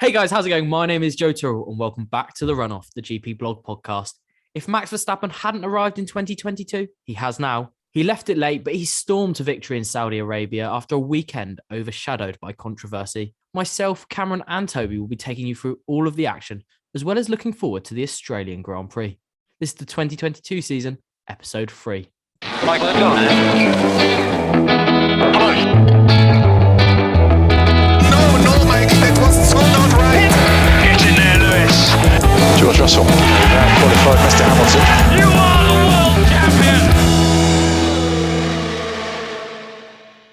Hey guys, how's it going? My name is Joe Tyrrell and welcome back to The Runoff, the GP blog podcast. If Max Verstappen hadn't arrived in 2022, he has now. He left it late, but he stormed to victory in Saudi Arabia after a weekend overshadowed by controversy. Myself, Cameron and Toby will be taking you through all of the action, as well as looking forward to the Australian Grand Prix. This is the 2022 season, episode 3. Michael, go on. No, Mike, that was so not right. Get in there, Lewis. George Russell, qualified Mr. Hamilton. You are the world champion.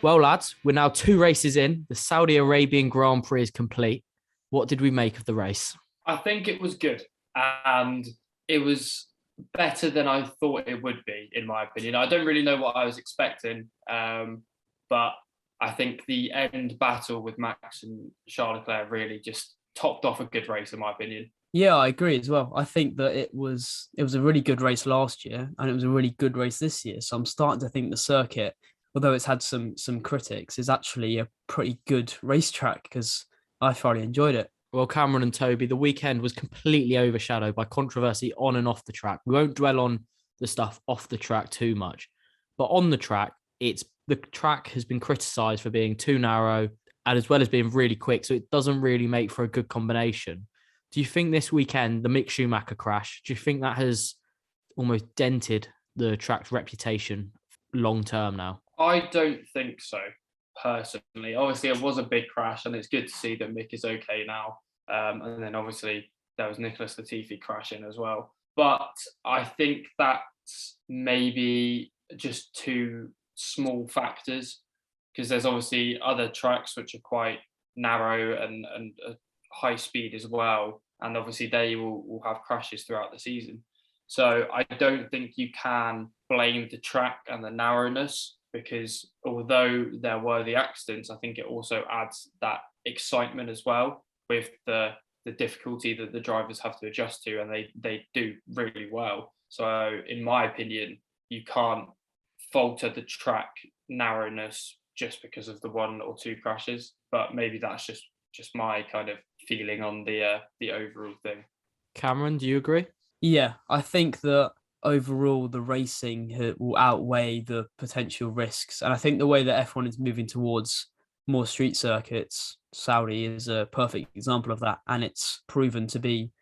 Well, lads, we're now 2 races in. The Saudi Arabian Grand Prix is complete. What did we make of the race? I think it was good, and it was better than I thought it would be, in my opinion. I don't really know what I was expecting, but I think the end battle with Max and Charles Leclerc really just topped off a good race, in my opinion. Yeah, I agree as well. I think that it was a really good race last year, and it was a really good race this year. So I'm starting to think the circuit, although it's had some critics, is actually a pretty good racetrack because I thoroughly enjoyed it. Well, Cameron and Toby, the weekend was completely overshadowed by controversy on and off the track. We won't dwell on the stuff off the track too much, but on the track, the track has been criticised for being too narrow and as well as being really quick, so it doesn't really make for a good combination. Do you think this weekend, the Mick Schumacher crash, do you think that has almost dented the track's reputation long term now? I don't think so, personally. Obviously, it was a big crash, and it's good to see that Mick is okay now. And then obviously there was Nicholas Latifi crashing as well. But I think that's maybe just two small factors, because there's obviously other tracks which are quite narrow and high speed as well. And obviously they will have crashes throughout the season. So I don't think you can blame the track and the narrowness, because although there were the accidents, I think it also adds that excitement as well with the difficulty that the drivers have to adjust to, and they do really well. So in my opinion, you can't falter the track narrowness just because of the 1 or 2 crashes. But maybe that's just my kind of feeling on the overall thing. Cameron, do you agree? Yeah, I think that overall the racing will outweigh the potential risks. And I think the way that F1 is moving towards more street circuits, Saudi is a perfect example of that. And it's proven to be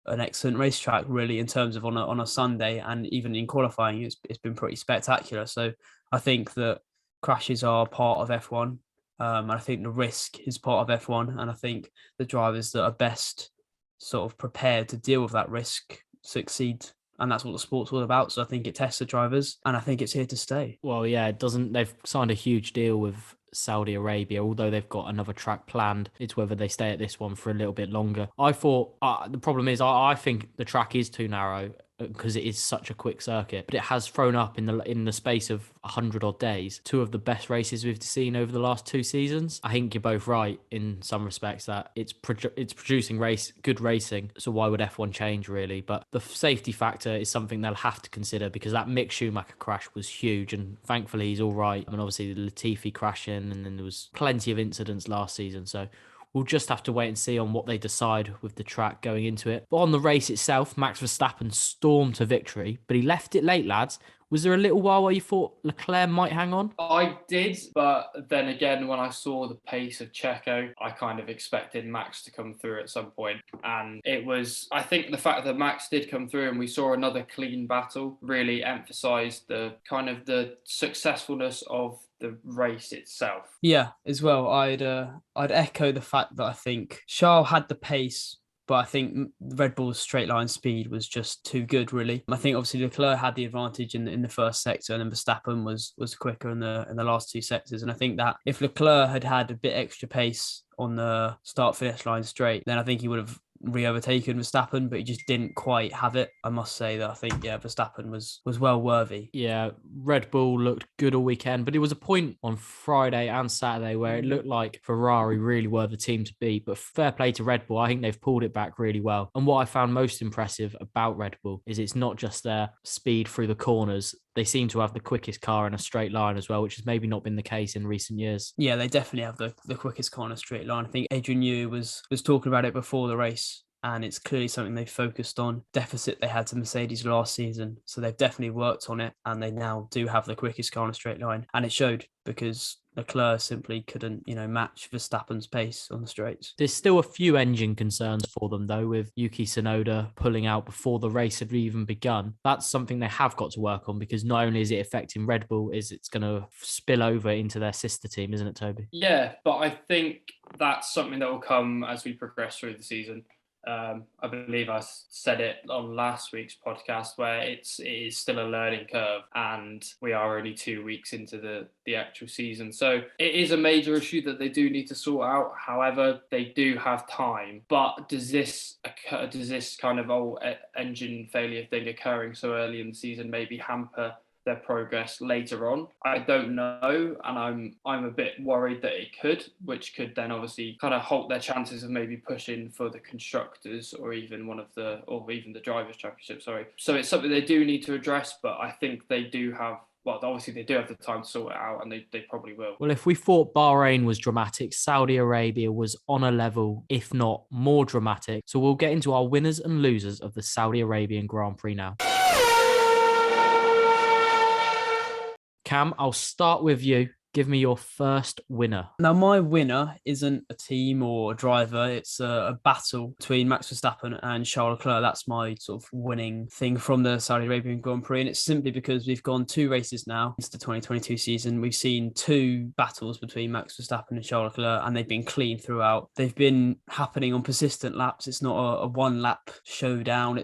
an excellent racetrack, really, in terms of on a Sunday, and even in qualifying, it's been pretty spectacular. So I think that crashes are part of F1. And I think the risk is part of F1. And I think the drivers that are best sort of prepared to deal with that risk succeed. And that's what the sport's all about. So I think it tests the drivers, and I think it's here to stay. Well, yeah, they've signed a huge deal with Saudi Arabia, although they've got another track planned. It's whether they stay at this one for a little bit longer. I thought the problem is I think the track is too narrow because it is such a quick circuit, but it has thrown up in the space of 100 odd days 2 of the best races we've seen over the last 2 seasons. I think you're both right in some respects that it's producing good racing, so why would F1 change, really? But the safety factor is something they'll have to consider, because that Mick Schumacher crash was huge, and thankfully he's all right. I mean, obviously the Latifi crashing, and then there was plenty of incidents last season, so we'll just have to wait and see on what they decide with the track going into it. But on the race itself, Max Verstappen stormed to victory, but he left it late, lads. Was there a little while where you thought Leclerc might hang on? I did, but then again, when I saw the pace of Checo, I kind of expected Max to come through at some point. And I think the fact that Max did come through and we saw another clean battle really emphasised the kind of the successfulness of the race itself. Yeah, as well, I'd echo the fact that I think Charles had the pace, but I think Red Bull's straight line speed was just too good, really. I think obviously Leclerc had the advantage in the first sector, and then Verstappen was quicker in the last 2 sectors. And I think that if Leclerc had a bit extra pace on the start finish line straight, then I think he would have re-overtaken Verstappen, but he just didn't quite have it. I must say that I think, Verstappen was well worthy. Yeah, Red Bull looked good all weekend, but it was a point on Friday and Saturday where it looked like Ferrari really were the team to beat. But fair play to Red Bull. I think they've pulled it back really well. And what I found most impressive about Red Bull is it's not just their speed through the corners. they seem to have the quickest car in a straight line as well, which has maybe not been the case in recent years. Yeah, they definitely have the quickest car on a straight line. I think Adrian Newey was talking about it before the race, and it's clearly something they focused on. Deficit they had to Mercedes last season, so they've definitely worked on it, and they now do have the quickest car on a straight line. And it showed because Leclerc simply couldn't, match Verstappen's pace on the straights. There's still a few engine concerns for them, though, with Yuki Tsunoda pulling out before the race had even begun. That's something they have got to work on, because not only is it affecting Red Bull, it's going to spill over into their sister team, isn't it, Toby? Yeah, but I think that's something that will come as we progress through the season. I believe I said it on last week's podcast, where it is still a learning curve, and we are only 2 weeks into the actual season. So it is a major issue that they do need to sort out. However, they do have time. But does this kind of engine failure thing occurring so early in the season maybe hamper their progress later on? I don't know, and I'm a bit worried that it could, which could then obviously kind of halt their chances of maybe pushing for the constructors or even the drivers' championship. Sorry. So it's something they do need to address, but I think they do have. Well, obviously they do have the time to sort it out, and they probably will. Well, if we thought Bahrain was dramatic, Saudi Arabia was on a level, if not more dramatic. So we'll get into our winners and losers of the Saudi Arabian Grand Prix now. Cam, I'll start with you. Give me your first winner. Now, my winner isn't a team or a driver. It's a battle between Max Verstappen and Charles Leclerc. That's my sort of winning thing from the Saudi Arabian Grand Prix. And it's simply because we've gone 2 races now into the 2022 season. We've seen 2 battles between Max Verstappen and Charles Leclerc, and they've been clean throughout. They've been happening on persistent laps. It's not a one-lap showdown.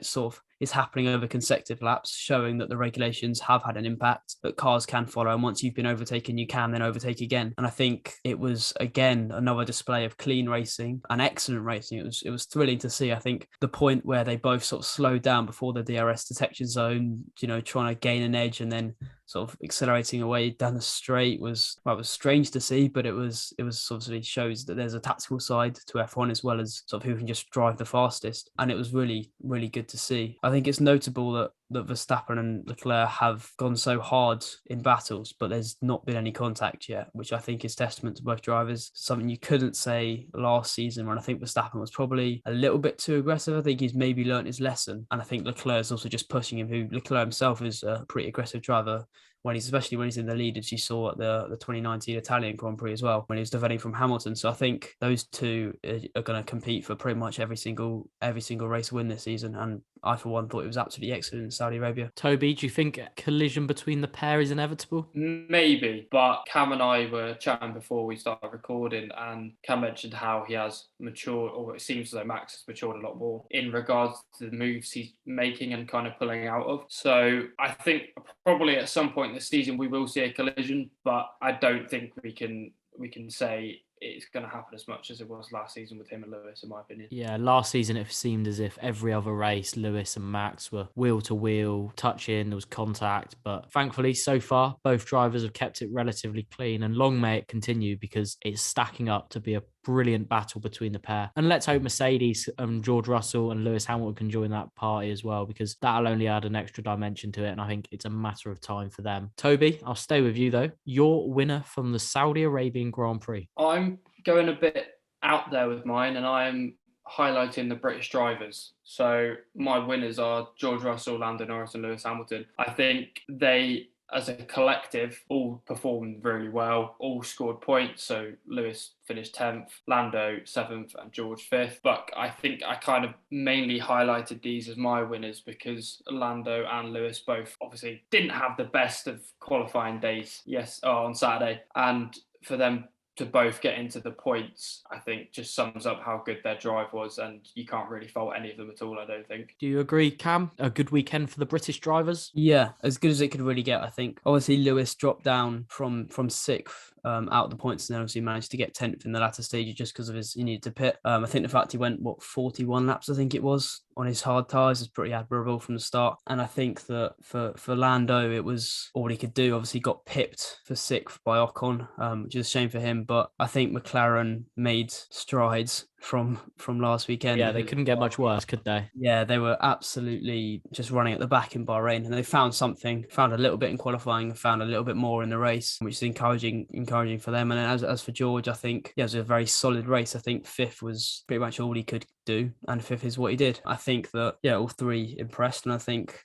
It's happening over consecutive laps, showing that the regulations have had an impact, that cars can follow. And once you've been overtaken, you can then overtake again. And I think it was, again, another display of clean racing and excellent racing. It was thrilling to see. I think the point where they both sort of slowed down before the DRS detection zone, trying to gain an edge and then sort of accelerating away down the straight was strange to see, but it was obviously shows that there's a tactical side to F1 as well as sort of who can just drive the fastest. And it was really, really good to see. I think it's notable that Verstappen and Leclerc have gone so hard in battles, but there's not been any contact yet, which I think is testament to both drivers. Something you couldn't say last season, when I think Verstappen was probably a little bit too aggressive. I think he's maybe learnt his lesson, and I think Leclerc is also just pushing him. Who Leclerc himself is a pretty aggressive driver, especially when he's in the lead, as you saw at the 2019 Italian Grand Prix as well, when he was defending from Hamilton. So I think those two are going to compete for pretty much every single race win this season. And I, for one, thought it was absolutely excellent in Saudi Arabia. Toby, do you think a collision between the pair is inevitable? Maybe, but Cam and I were chatting before we started recording, and Cam mentioned how he has matured, or it seems as though Max has matured a lot more in regards to the moves he's making and kind of pulling out of. So I think probably at some point this season we will see a collision, but I don't think we can say it's going to happen as much as it was last season with him and Lewis, in my opinion. Yeah, last season it seemed as if every other race, Lewis and Max were wheel to wheel, touching, there was contact. But thankfully, so far, both drivers have kept it relatively clean, and long may it continue, because it's stacking up to be a brilliant battle between the pair. And let's hope Mercedes and George Russell and Lewis Hamilton can join that party as well, because that'll only add an extra dimension to it, and I think it's a matter of time for them. Toby, I'll stay with you though. Your winner from the Saudi Arabian Grand Prix. I'm going a bit out there with mine, and I'm highlighting the British drivers. So my winners are George Russell, Lando Norris and Lewis Hamilton. I think they, as a collective, all performed really well, all scored points. So Lewis finished 10th, Lando 7th and George 5th. But I think I kind of mainly highlighted these as my winners because Lando and Lewis both obviously didn't have the best of qualifying days on Saturday. And for them to both get into the points, I think just sums up how good their drive was, and you can't really fault any of them at all, I don't think. Do you agree, Cam? A good weekend for the British drivers? Yeah, as good as it could really get, I think. Obviously, Lewis dropped down from 6th out of the points, and then obviously managed to get 10th in the latter stages just because of he needed to pit. I think the fact he went, 41 laps, I think it was, on his hard tyres is pretty admirable from the start. And I think that for Lando, it was all he could do. Obviously got pipped for 6th by Ocon, which is a shame for him. But I think McLaren made strides from last weekend. Yeah, they couldn't get much worse, could they? Yeah, they were absolutely just running at the back in Bahrain, and they found a little bit in qualifying, and found a little bit more in the race, which is encouraging for them. And then as for George, I think it was a very solid race. I think fifth was pretty much all he could do, and fifth is what he did. I think that all three impressed, and I think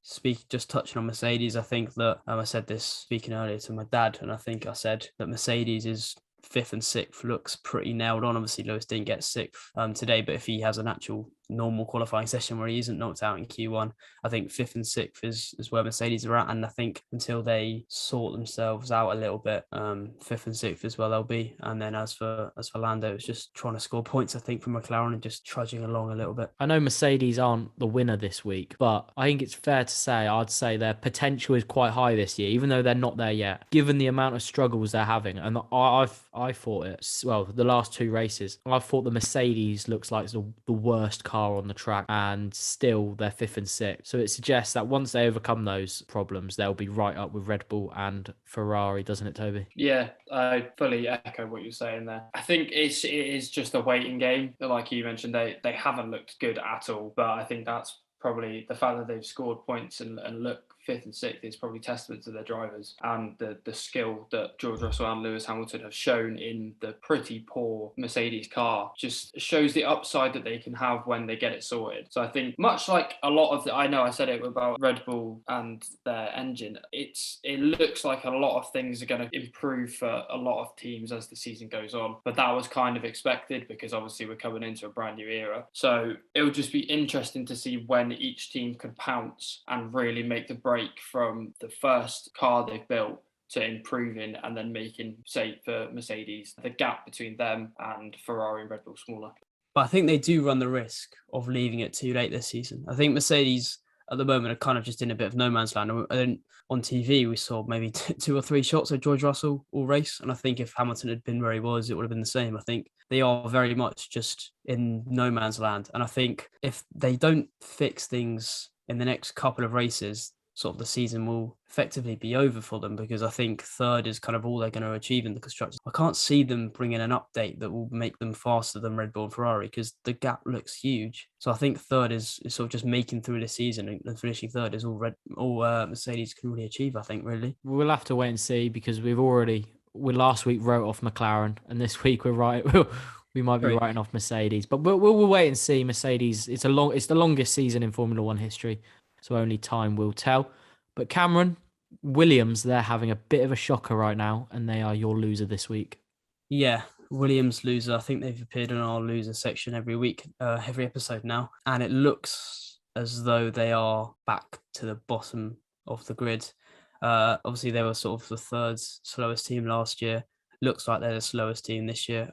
just touching on Mercedes, I think that I said this speaking earlier to my dad, and I think I said that Mercedes is fifth and sixth looks pretty nailed on. Obviously, Lewis didn't get sixth today, but if he has an actual normal qualifying session where he isn't knocked out in Q1, I think fifth and sixth is where Mercedes are at. And I think until they sort themselves out a little bit, fifth and sixth is where they'll be. And then as for Lando, it's just trying to score points, I think, from McLaren and just trudging along a little bit. I know Mercedes aren't the winner this week, but I think it's fair to say, I'd say their potential is quite high this year, even though they're not there yet, given the amount of struggles they're having. And I thought the last two races, I thought the Mercedes looks like the worst car on the track, and still they're fifth and sixth. So it suggests that once they overcome those problems, they'll be right up with Red Bull and Ferrari, doesn't it, Toby? Yeah, I fully echo what you're saying there. I think it is just a waiting game. Like you mentioned, they haven't looked good at all, but I think that's probably the fact that they've scored points and look fifth and sixth is probably testament to their drivers and the skill that George Russell and Lewis Hamilton have shown in the pretty poor Mercedes car. Just shows the upside that they can have when they get it sorted. So I think much like a lot of I know I said it about Red Bull and their engine, it looks like a lot of things are going to improve for a lot of teams as the season goes on, but that was kind of expected because obviously we're coming into a brand new era. So it'll just be interesting to see when each team can pounce and really make the break from the first car they've built to improving and then making, say, for Mercedes, the gap between them and Ferrari and Red Bull smaller. But I think they do run the risk of leaving it too late this season. I think Mercedes at the moment are kind of just in a bit of no man's land. And then on TV, we saw maybe two or three shots of George Russell all race. And I think if Hamilton had been where he was, it would have been the same. I think they are very much just in no man's land. And I think if they don't fix things in the next couple of races, sort of the season will effectively be over for them, because I think third is kind of all they're going to achieve in the constructors. I can't see them bringing an update that will make them faster than Red Bull and Ferrari, because the gap looks huge. So I think third is sort of just making through the season, and finishing third is all Mercedes can really achieve, I think, really. We'll have to wait and see, because we last week wrote off McLaren, and this week we might be writing off Mercedes, but we'll wait and see. Mercedes, it's the longest season in Formula One history, so only time will tell. But Cameron, Williams, they're having a bit of a shocker right now, and they are your loser this week. Yeah, Williams loser. I think they've appeared in our loser section every week, every episode now, and it looks as though they are back to the bottom of the grid. Obviously, they were sort of the third slowest team last year. Looks like they're the slowest team this year.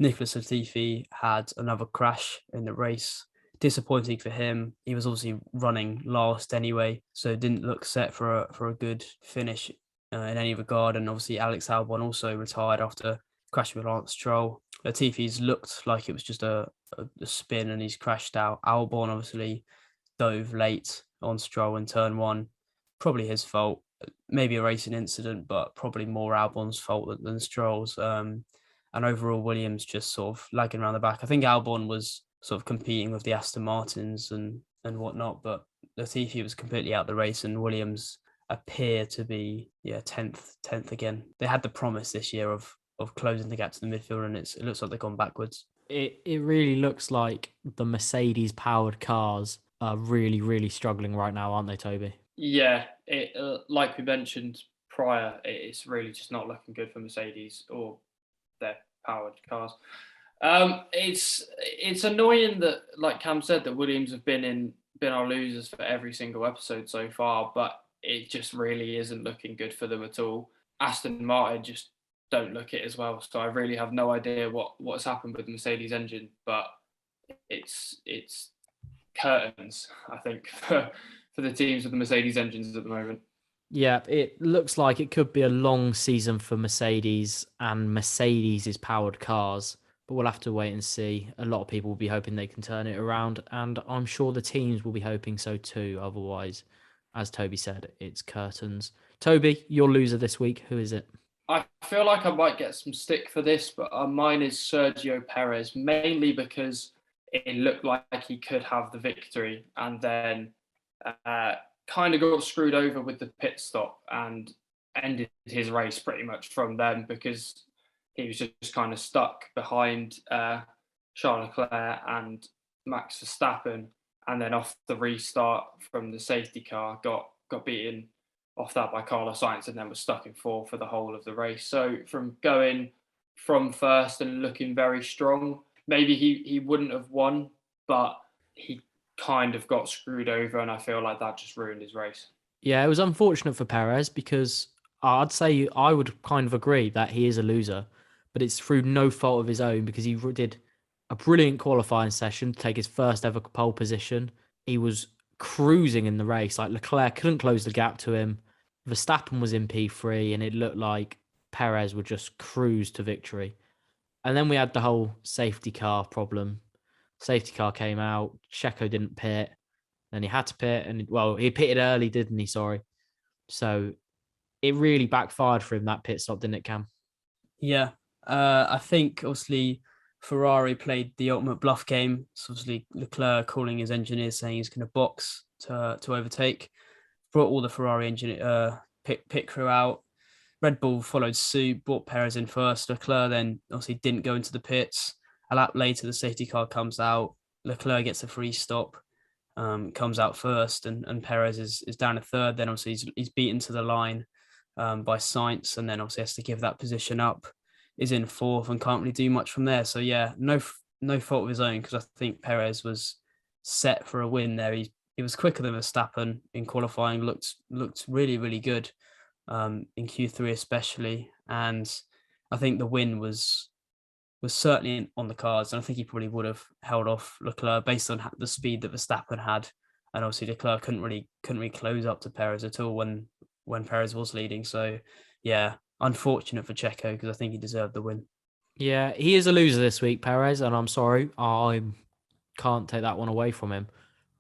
Nicholas Latifi had another crash in the race. Disappointing for him. He was obviously running last anyway, so it didn't look set for a good finish in any regard. And obviously Alex Albon also retired after crashing with Lance Stroll. Latifi's looked like it was just a spin and he's crashed out. Albon obviously dove late on Stroll in turn one. Probably his fault. Maybe a racing incident, but probably more Albon's fault than Stroll's. And overall, Williams just sort of lagging around the back. I think Albon was sort of competing with the Aston Martins and whatnot, but Latifi was completely out the race, and Williams appear to be 10th again. They had the promise this year of closing the gap to the midfield, and it looks like they've gone backwards. It really looks like the Mercedes powered cars are really, really struggling right now, aren't they, Toby? Yeah, like we mentioned prior, it's really just not looking good for Mercedes or their powered cars. It's annoying that, like Cam said, that Williams have been our losers for every single episode so far, but it just really isn't looking good for them at all. Aston Martin just don't look it as well, so I really have no idea what's happened with the Mercedes engine, but it's curtains, I think, for the teams with the Mercedes engines at the moment. Yeah, it looks like it could be a long season for Mercedes and Mercedes' powered cars, but we'll have to wait and see. A lot of people will be hoping they can turn it around, and I'm sure the teams will be hoping so too. Otherwise, as Toby said, it's curtains. Toby, your loser this week, who is it? I feel like I might get some stick for this, but mine is Sergio Perez, mainly because it looked like he could have the victory and then uh, kind of got screwed over with the pit stop and ended his race pretty much from then because he was just kind of stuck behind Charles Leclerc and Max Verstappen. And then off the restart from the safety car, got beaten off that by Carlos Sainz and then was stuck in fourth for the whole of the race. So from going from first and looking very strong, maybe he wouldn't have won, but he kind of got screwed over, and I feel like that just ruined his race. Yeah, it was unfortunate for Perez because I'd say I would kind of agree that he is a loser, but it's through no fault of his own because he did a brilliant qualifying session to take his first ever pole position. He was cruising in the race. Like Leclerc couldn't close the gap to him. Verstappen was in P3 and it looked like Perez would just cruise to victory. And then we had the whole safety car problem. Safety car came out. Checo didn't pit. Then he had to pit. And, well, he pitted early, didn't he? Sorry. So it really backfired for him, that pit stop, didn't it, Cam? Yeah. I think, obviously, Ferrari played the ultimate bluff game. So, obviously, Leclerc calling his engineers saying he's going to box to overtake. Brought all the Ferrari engineer pit crew out. Red Bull followed suit, brought Perez in first. Leclerc then obviously didn't go into the pits. A lap later, the safety car comes out. Leclerc gets a free stop, comes out first, and Perez is down a third. Then obviously he's beaten to the line by Sainz, and then obviously has to give that position up. Is in fourth and can't really do much from there. So yeah, no fault of his own because I think Perez was set for a win there. He was quicker than Verstappen in qualifying. Looked really good in Q3 especially, and I think the win was certainly on the cards, and I think he probably would have held off Leclerc based on the speed that Verstappen had, and obviously Leclerc couldn't really close up to Perez at all when Perez was leading. So yeah, unfortunate for Checo because I think he deserved the win. Yeah, he is a loser this week, Perez, and I'm sorry. I can't take that one away from him.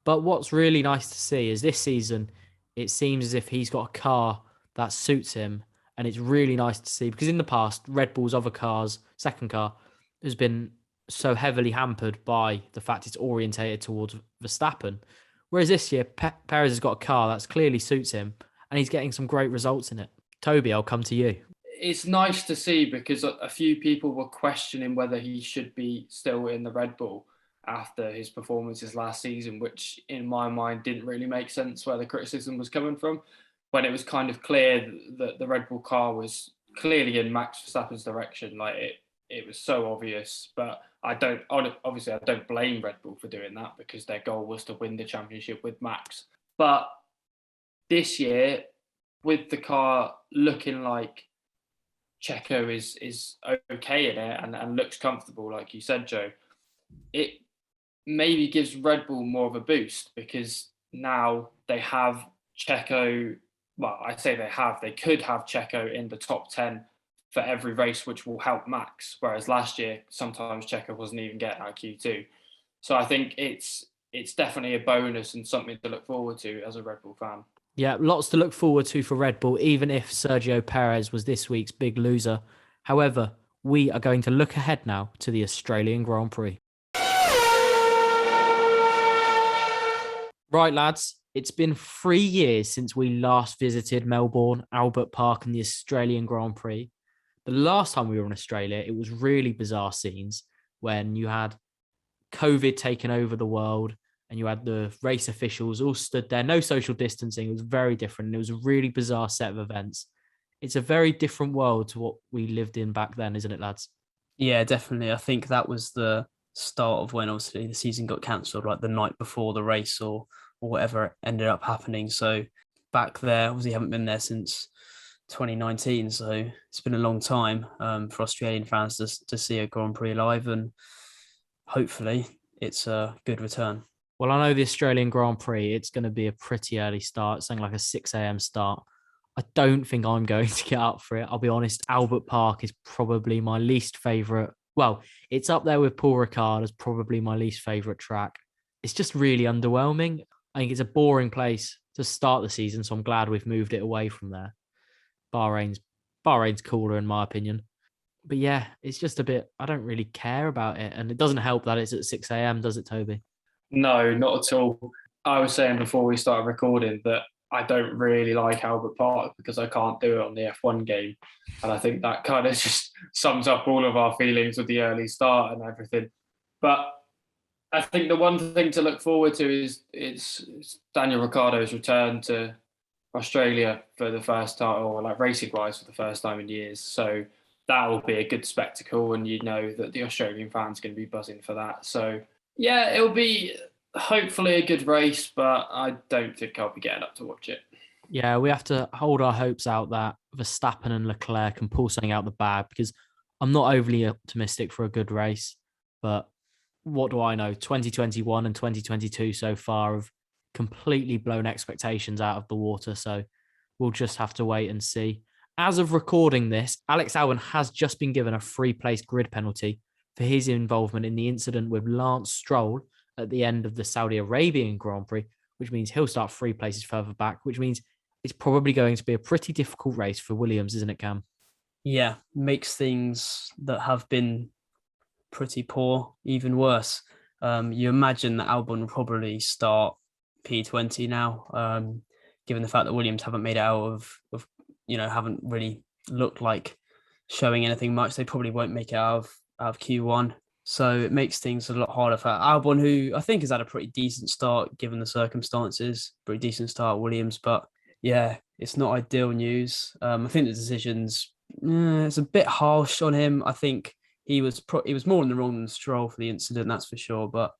But what's really nice to see is this season, it seems as if he's got a car that suits him. And it's really nice to see because in the past, Red Bull's other cars, second car, has been so heavily hampered by the fact it's orientated towards Verstappen. Whereas this year, Perez has got a car that clearly suits him and he's getting some great results in it. Toby, I'll come to you. It's nice to see because a few people were questioning whether he should be still in the Red Bull after his performances last season, which in my mind didn't really make sense where the criticism was coming from, when it was kind of clear that the Red Bull car was clearly in Max Verstappen's direction. Like it was so obvious, but I don't blame Red Bull for doing that because their goal was to win the championship with Max. But this year, with the car looking like Checo is okay in it and looks comfortable, like you said, Joe, it maybe gives Red Bull more of a boost because now they have Checo. Well, I say they could have Checo in the top 10 for every race, which will help Max. Whereas last year, sometimes Checo wasn't even getting out Q2. So I think it's definitely a bonus and something to look forward to as a Red Bull fan. Yeah, lots to look forward to for Red Bull, even if Sergio Perez was this week's big loser. However, we are going to look ahead now to the Australian Grand Prix. Right, lads, it's been 3 years since we last visited Melbourne, Albert Park, and the Australian Grand Prix. The last time we were in Australia, it was really bizarre scenes when you had COVID taking over the world and you had the race officials all stood there, no social distancing. It was very different. It was a really bizarre set of events. It's a very different world to what we lived in back then, isn't it, lads? Yeah, definitely. I think that was the start of when obviously the season got cancelled, like the night before the race or whatever ended up happening. So back there, obviously haven't been there since 2019. So it's been a long time for Australian fans to see a Grand Prix live, and hopefully it's a good return. Well, I know the Australian Grand Prix, it's going to be a pretty early start, something like a 6 a.m. start. I don't think I'm going to get up for it. I'll be honest, Albert Park is probably my least favourite. Well, it's up there with Paul Ricard as probably my least favourite track. It's just really underwhelming. I think it's a boring place to start the season, so I'm glad we've moved it away from there. Bahrain's Bahrain's cooler in my opinion. But yeah, it's just a bit, I don't really care about it. And it doesn't help that it's at 6 a.m., does it, Toby? No, not at all. I was saying before we started recording that I don't really like Albert Park because I can't do it on the F1 game. And I think that kind of just sums up all of our feelings with the early start and everything. But I think the one thing to look forward to is it's Daniel Ricciardo's return to Australia for the first time, or like racing wise for the first time in years. So that will be a good spectacle, and you know that the Australian fans are going to be buzzing for that. So yeah, it'll be hopefully a good race, but I don't think I'll be getting up to watch it. Yeah, we have to hold our hopes out that Verstappen and Leclerc can pull something out the bag, because I'm not overly optimistic for a good race. But what do I know? 2021 and 2022 so far have completely blown expectations out of the water. So we'll just have to wait and see. As of recording this, Alex Albon has just been given a free-place grid penalty for his involvement in the incident with Lance Stroll at the end of the Saudi Arabian Grand Prix, which means he'll start 3 places further back, which means it's probably going to be a pretty difficult race for Williams, isn't it, Cam? Yeah, makes things that have been pretty poor even worse. You imagine that Albon will probably start P20 now, given the fact that Williams haven't made it out of haven't really looked like showing anything much. They probably won't make it out of Q1. So it makes things a lot harder for Albon, who I think has had a pretty decent start given the circumstances, pretty decent start at Williams. But yeah, it's not ideal news. I think the decision's it's a bit harsh on him. I think he was more in the wrong than Stroll for the incident, that's for sure, but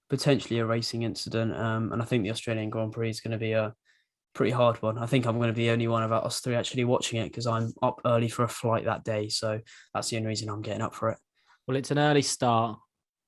potentially a racing incident. And I think the Australian Grand Prix is going to be a pretty hard one. I think I'm going to be the only one of us three actually watching it because I'm up early for a flight that day. So that's the only reason I'm getting up for it. Well, it's an early start.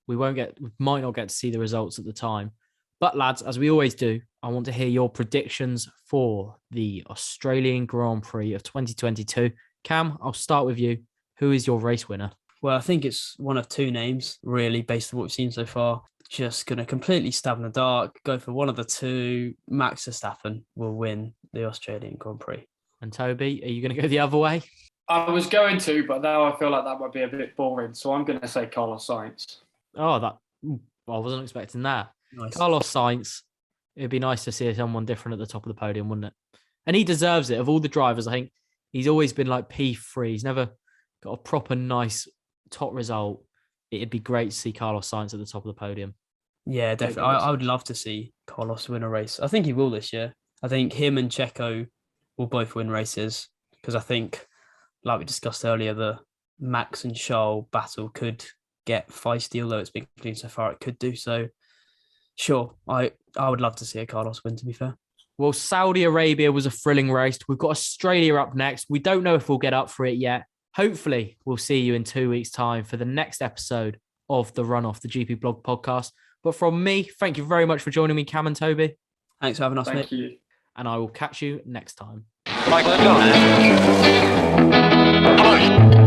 We might not get to see the results at the time. But lads, as we always do, I want to hear your predictions for the Australian Grand Prix of 2022. Cam, I'll start with you. Who is your race winner? Well, I think it's one of two names, really, based on what we've seen so far. Just going to completely stab in the dark, go for one of the two. Max Verstappen will win the Australian Grand Prix. And Toby, are you going to go the other way? I was going to, but now I feel like that might be a bit boring. So I'm going to say Carlos Sainz. Oh, I wasn't expecting that. Nice. Carlos Sainz. It'd be nice to see someone different at the top of the podium, wouldn't it? And he deserves it. Of all the drivers, I think he's always been like P3. He's never got a proper nice top result. It'd be great to see Carlos Sainz at the top of the podium. Yeah, definitely. I would love to see Carlos win a race. I think he will this year. I think him and Checo will both win races because I think, like we discussed earlier, the Max and Charles battle could get feisty, although it's been clean so far, it could do so. Sure, I would love to see a Carlos win, to be fair. Well, Saudi Arabia was a thrilling race. We've got Australia up next. We don't know if we'll get up for it yet. Hopefully, we'll see you in 2 weeks' time for the next episode of the Run Off the GP Blog podcast. But from me, thank you very much for joining me, Cam and Toby. Thanks for having us, Thank mate. you. And I will catch you next time. Michael and John.